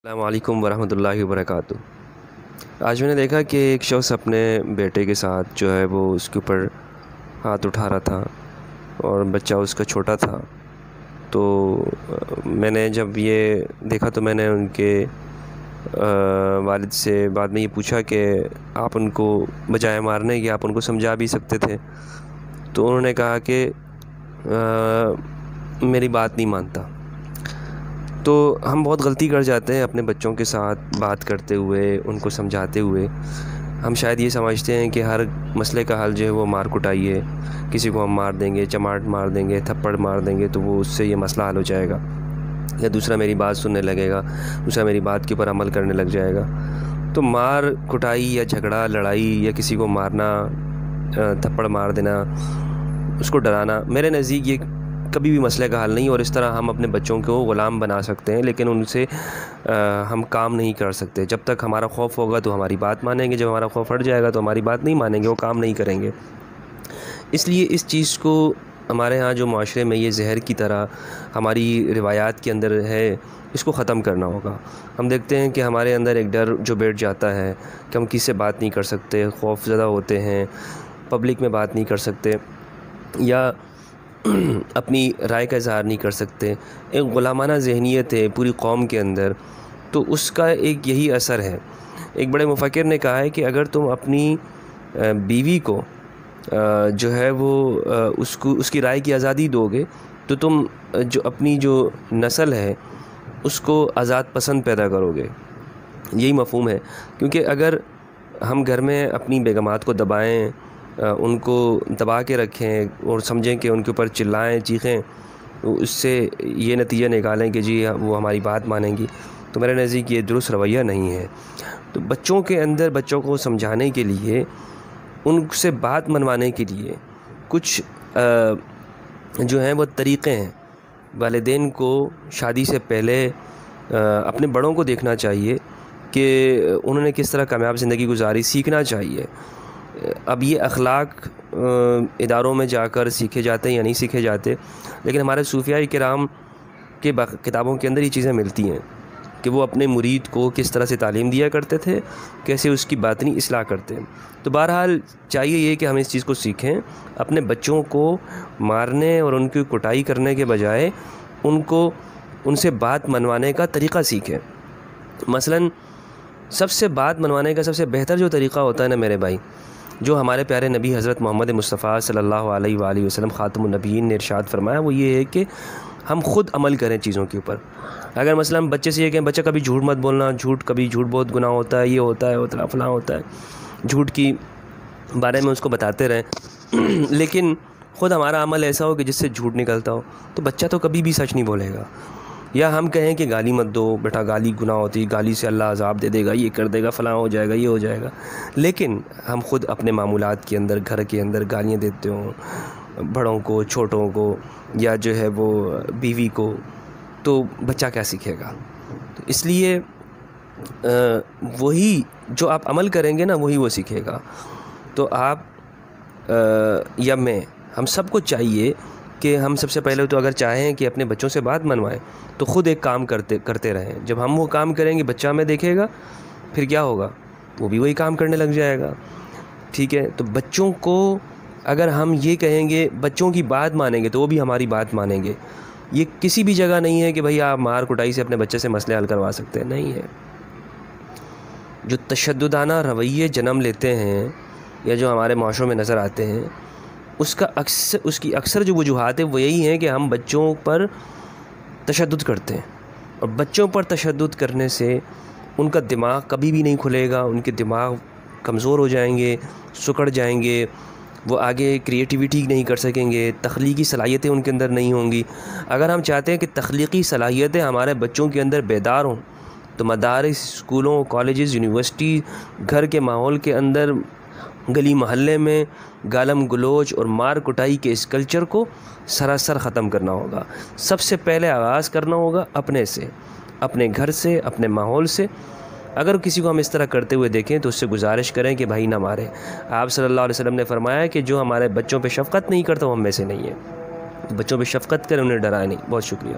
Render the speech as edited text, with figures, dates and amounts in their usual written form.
السلام علیکم ورحمۃ اللہ وبرکاتہ۔ آج میں نے دیکھا کہ ایک شخص اپنے بیٹے کے ساتھ جو ہے وہ اس کے اوپر ہاتھ اٹھا رہا تھا اور بچہ اس کا چھوٹا تھا۔ تو میں نے جب یہ دیکھا تو میں نے ان کے والد سے بعد میں یہ پوچھا کہ آپ ان کو بجائے مارنے کے آپ ان کو سمجھا بھی سکتے تھے۔ تو انہوں نے کہا کہ میری بات نہیں مانتا۔ تو ہم بہت غلطی کر جاتے ہیں اپنے بچوں کے ساتھ بات کرتے ہوئے، ان کو سمجھاتے ہوئے۔ ہم شاید یہ سمجھتے ہیں کہ ہر مسئلے کا حل جو ہے وہ مار کٹائی ہے، کسی کو ہم مار دیں گے، چماٹ مار دیں گے، تھپڑ مار دیں گے تو وہ اس سے یہ مسئلہ حل ہو جائے گا، یا دوسرا میری بات سننے لگے گا، دوسرا میری بات کے اوپر عمل کرنے لگ جائے گا۔ تو مار کٹائی یا جھگڑا لڑائی یا کسی کو مارنا، تھپڑ مار دینا، اس کو ڈرانا، میرے نزدیک یہ کبھی بھی مسئلے کا حل نہیں۔ اور اس طرح ہم اپنے بچوں کو غلام بنا سکتے ہیں، لیکن ان سے ہم کام نہیں کر سکتے۔ جب تک ہمارا خوف ہوگا تو ہماری بات مانیں گے، جب ہمارا خوف ہٹ جائے گا تو ہماری بات نہیں مانیں گے، وہ کام نہیں کریں گے۔ اس لیے اس چیز کو ہمارے ہاں جو معاشرے میں یہ زہر کی طرح ہماری روایات کے اندر ہے، اس کو ختم کرنا ہوگا۔ ہم دیکھتے ہیں کہ ہمارے اندر ایک ڈر جو بیٹھ جاتا ہے کہ ہم کسی سے بات نہیں کر سکتے، خوف زدہ ہوتے ہیں، پبلک میں بات نہیں کر سکتے، یا اپنی رائے کا اظہار نہیں کر سکتے۔ ایک غلامانہ ذہنیت ہے پوری قوم کے اندر، تو اس کا ایک یہی اثر ہے۔ ایک بڑے مفکر نے کہا ہے کہ اگر تم اپنی بیوی کو جو ہے وہ اس کی رائے کی آزادی دو گے تو تم جو اپنی جو نسل ہے اس کو آزاد پسند پیدا کرو گے۔ یہی مفہوم ہے، کیونکہ اگر ہم گھر میں اپنی بیگمات کو دبائیں، ان کو دبا کے رکھیں اور سمجھیں کہ ان کے اوپر چلائیں چیخیں، اس سے یہ نتیجہ نکالیں کہ جی وہ ہماری بات مانیں گی، تو میرے نزدیک یہ درست رویہ نہیں ہے۔ تو بچوں کے اندر بچوں کو سمجھانے کے لیے، ان سے بات منوانے کے لیے کچھ جو ہیں وہ طریقے ہیں۔ والدین کو شادی سے پہلے اپنے بڑوں کو دیکھنا چاہیے کہ انہوں نے کس طرح کامیاب زندگی گزاری، سیکھنا چاہیے۔ اب یہ اخلاق اداروں میں جا کر سیکھے جاتے ہیں یا نہیں سیکھے جاتے، لیکن ہمارے صوفیاء کرام کے کتابوں کے اندر یہ چیزیں ملتی ہیں کہ وہ اپنے مرید کو کس طرح سے تعلیم دیا کرتے تھے، کیسے اس کی باطنی اصلاح کرتے ہیں۔ تو بہرحال چاہیے یہ کہ ہم اس چیز کو سیکھیں، اپنے بچوں کو مارنے اور ان کی کٹائی کرنے کے بجائے ان سے بات منوانے کا طریقہ سیکھیں۔ مثلاً سب سے بات منوانے کا سب سے بہتر جو طریقہ ہوتا ہے نا میرے بھائی، جو ہمارے پیارے نبی حضرت محمد مصطفیٰ صلی اللہ علیہ وآلہ وسلم خاتم النبیین نے ارشاد فرمایا، وہ یہ ہے کہ ہم خود عمل کریں چیزوں کے اوپر۔ اگر مثلا ہم بچے سے یہ کہیں بچہ کبھی جھوٹ مت بولنا، کبھی جھوٹ بہت گناہ ہوتا ہے، یہ ہوتا ہے اتنا فلاں ہوتا ہے، جھوٹ کی بارے میں اس کو بتاتے رہیں، لیکن خود ہمارا عمل ایسا ہو کہ جس سے جھوٹ نکلتا ہو، تو بچہ تو کبھی بھی سچ نہیں بولے گا۔ یا ہم کہیں کہ گالی مت دو بیٹا، گالی گناہ ہوتی، گالی سے اللہ عذاب دے دے گا، یہ کر دے گا، فلاں ہو جائے گا، یہ ہو جائے گا، لیکن ہم خود اپنے معمولات کے اندر، گھر کے اندر گالیاں دیتے ہوں بڑوں کو، چھوٹوں کو، یا جو ہے وہ بیوی کو، تو بچہ کیا سیکھے گا؟ تو اس لیے وہی جو آپ عمل کریں گے نا وہی وہ سیکھے گا۔ تو آپ یا ہم سب کو چاہیے کہ ہم سب سے پہلے تو اگر چاہیں کہ اپنے بچوں سے بات منوائیں تو خود ایک کام کرتے رہیں۔ جب ہم وہ کام کریں گے بچہ ہمیں دیکھے گا، پھر کیا ہوگا؟ وہ بھی وہی کام کرنے لگ جائے گا۔ ٹھیک ہے، تو بچوں کو اگر ہم یہ کہیں گے، بچوں کی بات مانیں گے تو وہ بھی ہماری بات مانیں گے۔ یہ کسی بھی جگہ نہیں ہے کہ بھئی آپ مار کٹائی سے اپنے بچے سے مسئلے حل کروا سکتے ہیں، نہیں ہے۔ جو تشددانہ رویے جنم لیتے ہیں یا جو ہمارے معاشروں میں نظر آتے ہیں، اس کی اکثر جو وجوہات ہیں وہ یہی ہیں کہ ہم بچوں پر تشدد کرتے ہیں، اور بچوں پر تشدد کرنے سے ان کا دماغ کبھی بھی نہیں کھلے گا، ان کے دماغ کمزور ہو جائیں گے، سکڑ جائیں گے، وہ آگے کریٹیویٹی نہیں کر سکیں گے، تخلیقی صلاحیتیں ان کے اندر نہیں ہوں گی۔ اگر ہم چاہتے ہیں کہ تخلیقی صلاحیتیں ہمارے بچوں کے اندر بیدار ہوں تو مدارس، اسکولوں، کالجز، یونیورسٹی، گھر کے ماحول کے اندر، گلی محلے میں گالم گلوچ اور مار کٹائی کے اس کلچر کو سراسر ختم کرنا ہوگا۔ سب سے پہلے آغاز کرنا ہوگا اپنے سے، اپنے گھر سے، اپنے ماحول سے۔ اگر کسی کو ہم اس طرح کرتے ہوئے دیکھیں تو اس سے گزارش کریں کہ بھائی نہ مارے۔ آپ صلی اللہ علیہ وسلم نے فرمایا کہ جو ہمارے بچوں پہ شفقت نہیں کرتا وہ ہم میں سے نہیں ہے۔ بچوں پہ شفقت کریں، انہیں ڈرائیں نہیں۔ بہت شکریہ۔